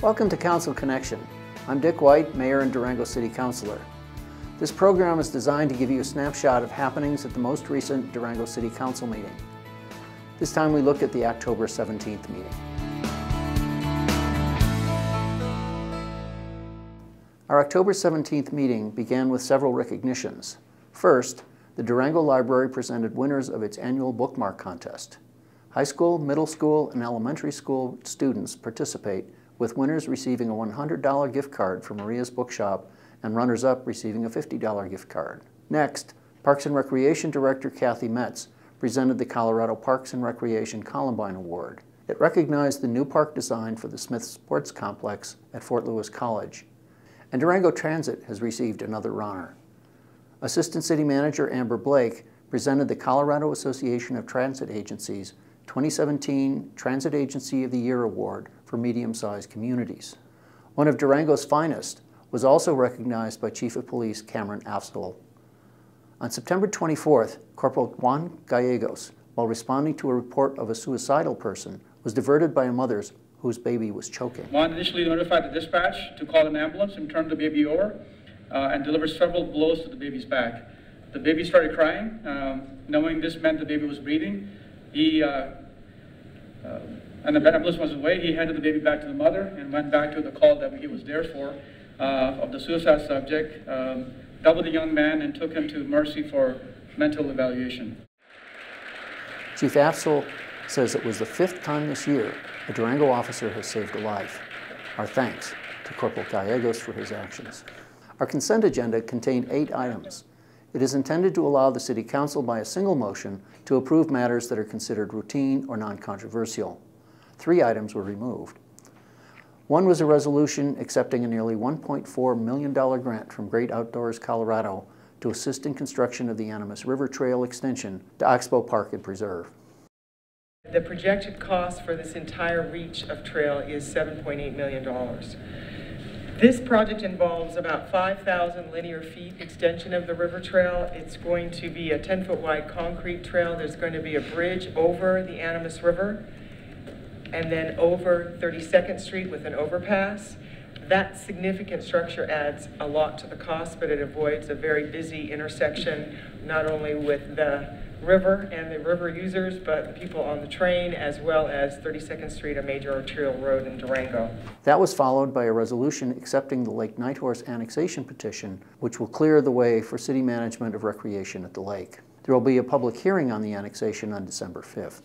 Welcome to Council Connection. I'm Dick White, Mayor and Durango City Councilor. This program is designed to give you a snapshot of happenings at the most recent Durango City Council meeting. This time we look at the October 17th meeting. Our October 17th meeting began with several recognitions. First, the Durango Library presented winners of its annual bookmark contest. High school, middle school, and elementary school students participate, with winners receiving a $100 gift card from Maria's Bookshop and runners-up receiving a $50 gift card. Next, Parks and Recreation Director Kathy Metz presented the Colorado Parks and Recreation Columbine Award. It recognized the new park design for the Smith Sports Complex at Fort Lewis College. And Durango Transit has received another honor. Assistant City Manager Amber Blake presented the Colorado Association of Transit Agencies 2017 Transit Agency of the Year Award for medium-sized communities. One of Durango's finest was also recognized by Chief of Police Cameron Afzal. On September 24th, Corporal Juan Gallegos, while responding to a report of a suicidal person, was diverted by a mother whose baby was choking. Juan initially notified the dispatch to call an ambulance and turn the baby over and deliver several blows to the baby's back. The baby started crying. Knowing this meant the baby was breathing, and the ambulance was away, he handed the baby back to the mother and went back to the call that he was there for of the suicide subject, doubled the young man and took him to Mercy for mental evaluation. Chief Afzal says it was the 5th time this year a Durango officer has saved a life. Our thanks to Corporal Gallegos for his actions. Our consent agenda contained 8 items. It is intended to allow the City Council by a single motion to approve matters that are considered routine or non-controversial. 3 items were removed. One was a resolution accepting a nearly $1.4 million grant from Great Outdoors Colorado to assist in construction of the Animas River Trail extension to Oxbow Park and Preserve. The projected cost for this entire reach of trail is $7.8 million. This project involves about 5,000 linear feet extension of the river trail. It's going to be a 10-foot wide concrete trail. There's going to be a bridge over the Animas River and then over 32nd Street with an overpass. That significant structure adds a lot to the cost, but it avoids a very busy intersection, not only with the river and the river users, but the people on the train, as well as 32nd Street, a major arterial road in Durango. That was followed by a resolution accepting the Lake Nighthorse annexation petition, which will clear the way for city management of recreation at the lake. There will be a public hearing on the annexation on December 5th.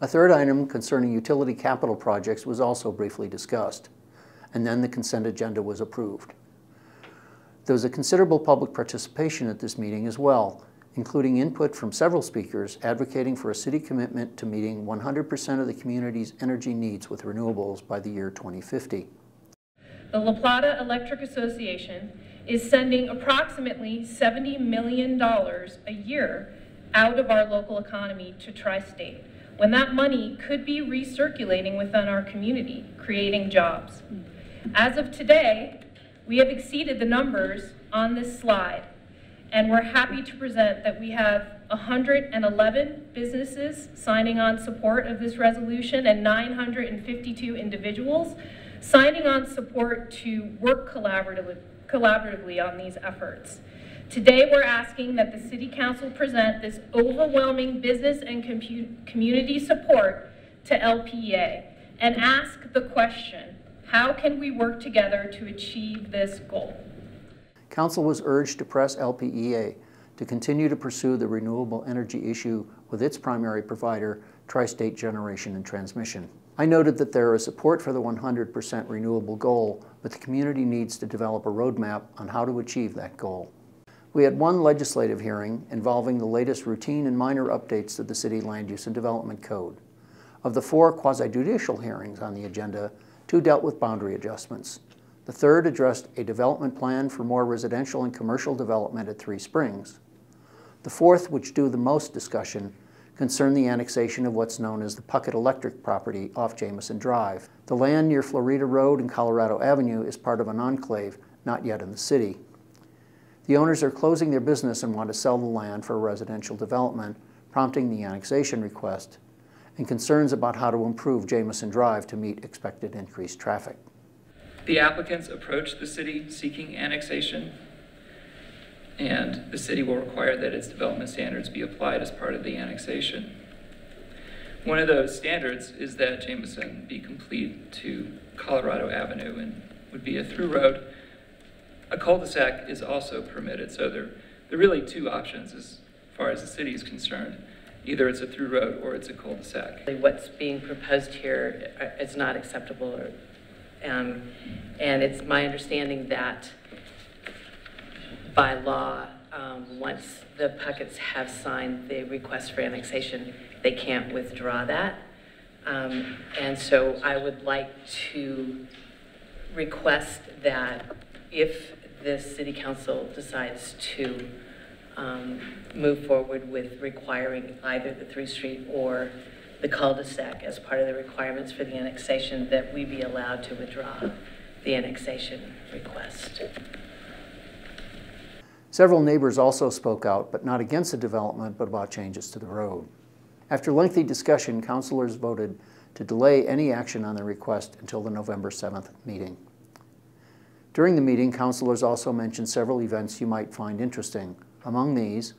A third item concerning utility capital projects was also briefly discussed, and then the consent agenda was approved. There was a considerable public participation at this meeting as well, including input from several speakers advocating for a city commitment to meeting 100% of the community's energy needs with renewables by the year 2050. The La Plata Electric Association is sending approximately $70 million a year out of our local economy to Tri-State, when that money could be recirculating within our community, creating jobs. As of today, we have exceeded the numbers on this slide, and we're happy to present that we have 111 businesses signing on support of this resolution and 952 individuals signing on support to work collaboratively on these efforts. Today, we're asking that the City Council present this overwhelming business and community support to LPEA and ask the question, how can we work together to achieve this goal? Council was urged to press LPEA to continue to pursue the renewable energy issue with its primary provider, Tri-State Generation and Transmission. I noted that there is support for the 100% renewable goal, but the community needs to develop a roadmap on how to achieve that goal. We had one legislative hearing involving the latest routine and minor updates to the City Land Use and Development Code. Of the 4 quasi-judicial hearings on the agenda, 2 dealt with boundary adjustments. The third addressed a development plan for more residential and commercial development at 3 Springs. The fourth, which drew the most discussion, concerned the annexation of what's known as the Puckett Electric property off Jameson Drive. The land near Florida Road and Colorado Avenue is part of an enclave, not yet in the city. The owners are closing their business and want to sell the land for residential development, prompting the annexation request, and concerns about how to improve Jameson Drive to meet expected increased traffic. The applicants approach the city seeking annexation, and the city will require that its development standards be applied as part of the annexation. One of those standards is that Jameson be complete to Colorado Avenue and would be a through road. A cul-de-sac is also permitted, so there are really two options as far as the city is concerned. Either it's a through road or it's a cul-de-sac. What's being proposed here is not acceptable, and it's my understanding that by law, once the Pucketts have signed the request for annexation, they can't withdraw that. And so I would like to request that if the city council decides to move forward with requiring either the through street or the cul-de-sac as part of the requirements for the annexation, that we be allowed to withdraw the annexation request. Several neighbors also spoke out, but not against the development, but about changes to the road. After lengthy discussion, councilors voted to delay any action on the request until the November 7th meeting. During the meeting, councilors also mentioned several events you might find interesting. Among these,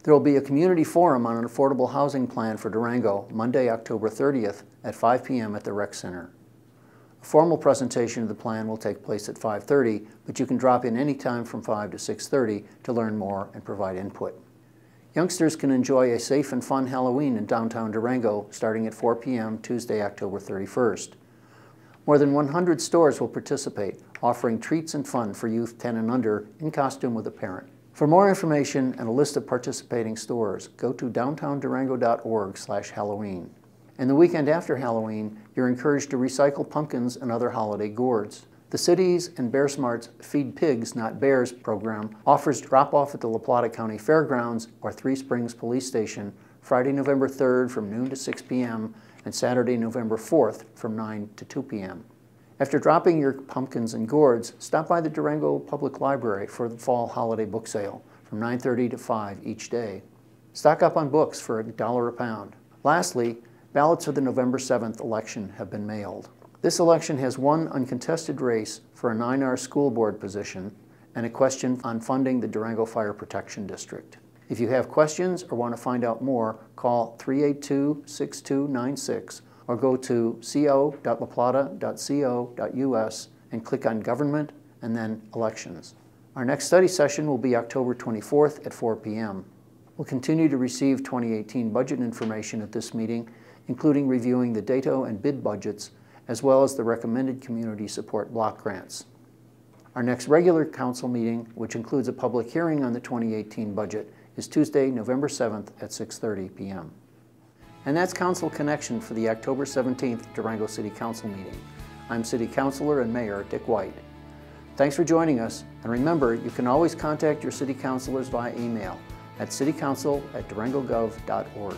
there will be a community forum on an affordable housing plan for Durango, Monday, October 30th at 5 p.m. at the Rec Center. A formal presentation of the plan will take place at 5:30, but you can drop in any time from 5 to 6:30 to learn more and provide input. Youngsters can enjoy a safe and fun Halloween in downtown Durango starting at 4 p.m. Tuesday, October 31st. More than 100 stores will participate, offering treats and fun for youth 10 and under in costume with a parent. For more information and a list of participating stores, go to downtowndurango.org/Halloween. And the weekend after Halloween, you're encouraged to recycle pumpkins and other holiday gourds. The city's and Bear Smart's Feed Pigs, Not Bears program offers drop-off at the La Plata County Fairgrounds or Three Springs Police Station Friday, November 3rd from noon to 6 p.m. and Saturday, November 4th from 9 to 2 p.m. After dropping your pumpkins and gourds, stop by the Durango Public Library for the fall holiday book sale from 9:30 to 5 each day. Stock up on books for $1 a pound. Lastly, ballots for the November 7th election have been mailed. This election has one uncontested race for a 9R school board position and a question on funding the Durango Fire Protection District. If you have questions or want to find out more, call 382-6296 or go to co.laplata.co.us and click on Government and then Elections. Our next study session will be October 24th at 4 p.m. We'll continue to receive 2018 budget information at this meeting, including reviewing the DATO and bid budgets, as well as the recommended community support block grants. Our next regular council meeting, which includes a public hearing on the 2018 budget, is Tuesday, November 7th at 6:30 p.m. And that's Council Connection for the October 17th Durango City Council meeting. I'm City Councilor and Mayor Dick White. Thanks for joining us, and remember, you can always contact your city councilors via email at citycouncil@durangogov.org.